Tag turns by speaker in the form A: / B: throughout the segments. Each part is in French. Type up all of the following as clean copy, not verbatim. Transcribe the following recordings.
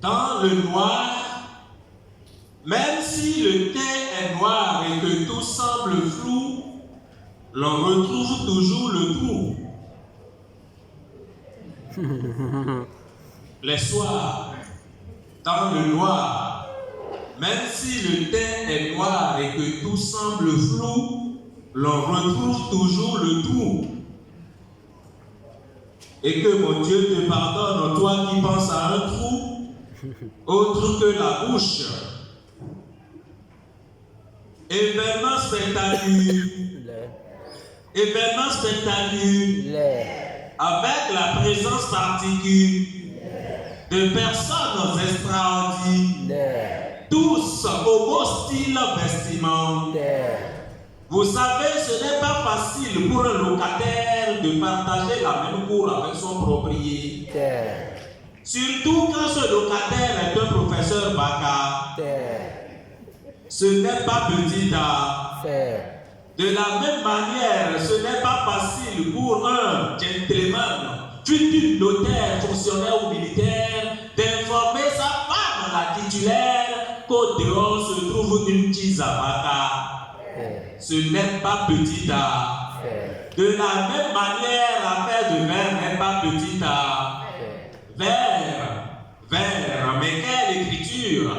A: Dans le noir, même si le thé est noir et que tout semble flou, l'on retrouve toujours le trou. Les soirs, dans le noir, même si le thé est noir et que tout semble flou, l'on retrouve toujours le trou. Et que mon Dieu te pardonne, toi qui penses à un trou, autre que la bouche. Événement spectaculaire. Événement spectaculaire. Avec la présence particulière de personnes extraordinaires. Tous au beau style vestimentaire. Vous savez, ce n'est pas facile pour un locataire de partager la même cour avec son propriétaire. Surtout quand ce locataire est un professeur vacataire. Ce n'est pas petit affaire. De la même manière, ce n'est pas facile pour un gentleman, futur notaire, fonctionnaire ou militaire, d'informer sa femme, la titulaire, qu'au dehors se trouve une tizabaka. Ce n'est pas petit affaire. De la même manière, l'affaire de verre n'est pas petit affaire. Verre, mais quelle écriture?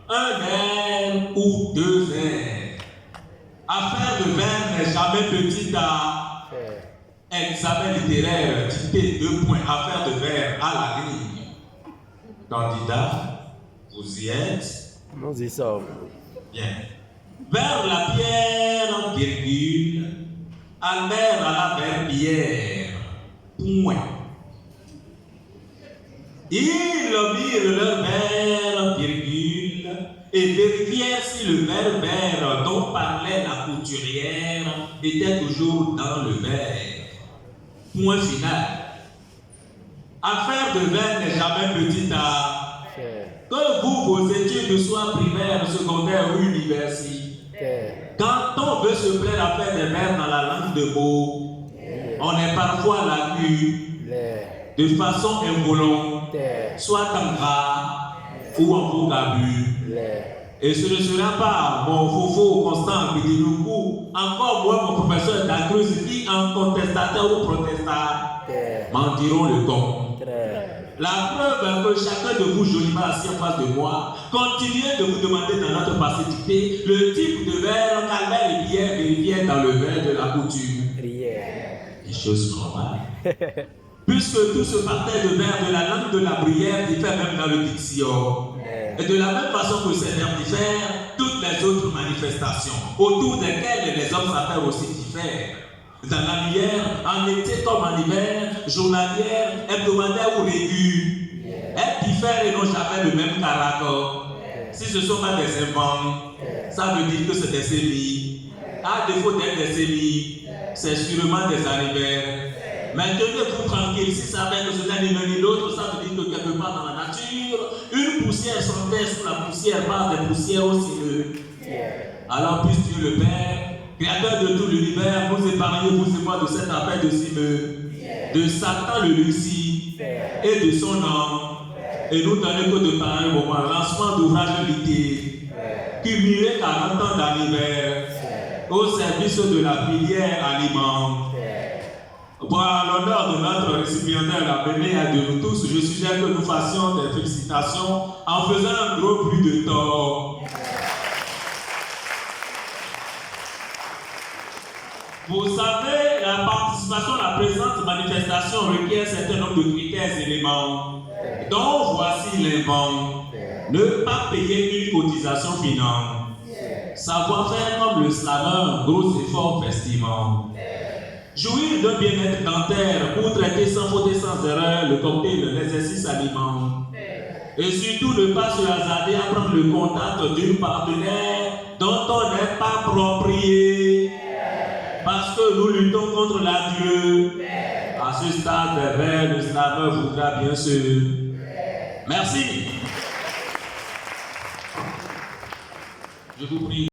A: Un verre ou deux verres. Affaire de verre n'est jamais petit affaire. Examen littéraire, dictée 2 points. Affaire de verre à la grille. Candidat, vous y êtes?
B: Nous y sommes.
A: Bien. Vers la pierre, virgule, Albert à la verbière, point. Ils mirent leur verre, virgule, et vérifièrent si le verre dont parlait la couturière était toujours dans le verre. Point final. Affaire de verre n'est jamais petite à que vos études soient primaires, secondaires ou universitaires. Quand on veut se plaire à faire des vers dans la langue de mots, on est parfois lacu de façon involontaire, soit en gras ou en vocabulaire. Et ce ne sera pas mon fofo Constant Bidinoukou, encore moins mon professeur Dacruz qui, en contestataire ou protestataire, m'en diront le contraire. La preuve que chacun de vous, joliment assis en face de moi, continuez de vous demander dans notre passivité le type de verre qu'Albert et Pierre vérifiaient dans le verre de la couture. Des choses normales. Puisque tout se partait de verre de la langue de la bruyère diffère même dans le diction. Et de la même façon que ces verbes diffèrent, toutes les autres manifestations autour desquelles les hommes s'appellent aussi diffèrent. Dans l'annuaire, en été comme en hiver, journalière, hebdomadaire ou régulière, elles diffèrent et n'ont jamais le même caractère. Si ce ne sont pas des invents, ça veut dire que c'est des séries. À défaut d'être des séries, c'est sûrement des anniversaires. Mais tenez-vous tranquille, si ça fait que ce n'est ni l'un ni l'autre, ça veut dire que quelque part dans la nature, une poussière s'enterre sous la poussière par des poussières aussi. Alors puisse Dieu le Père, Créateur de tout l'univers, vous épargnez, vous et moi, de cette affaire de Simeux, de Satan le Lucie et de son nom, et nous donner que de pareils moments, lancement d'ouvrage littéraire, cumulé 40 ans d'anniversaire au service de la filière alimentaire. Pour l'honneur de notre récipiendaire, la bénédiction de nous tous, je suggère que nous fassions des félicitations en faisant un gros bruit de tort. Vous savez, la participation à la présente manifestation requiert un certain nombre de critères et éléments, dont voici les bancs. Ne pas payer une cotisation financière. Savoir faire comme le slameur, gros effort vestimentaire. Jouir d'un bien-être dentaire pour traiter sans faute et sans erreur le cocktail, l'exercice alimentaire. Et surtout ne pas se hasarder à prendre le contact d'une partenaire dont on n'est pas propriétaire. Parce que nous luttons contre l'adieu. À ce stade, le slameur voudra bien sûr. Merci. Je vous prie.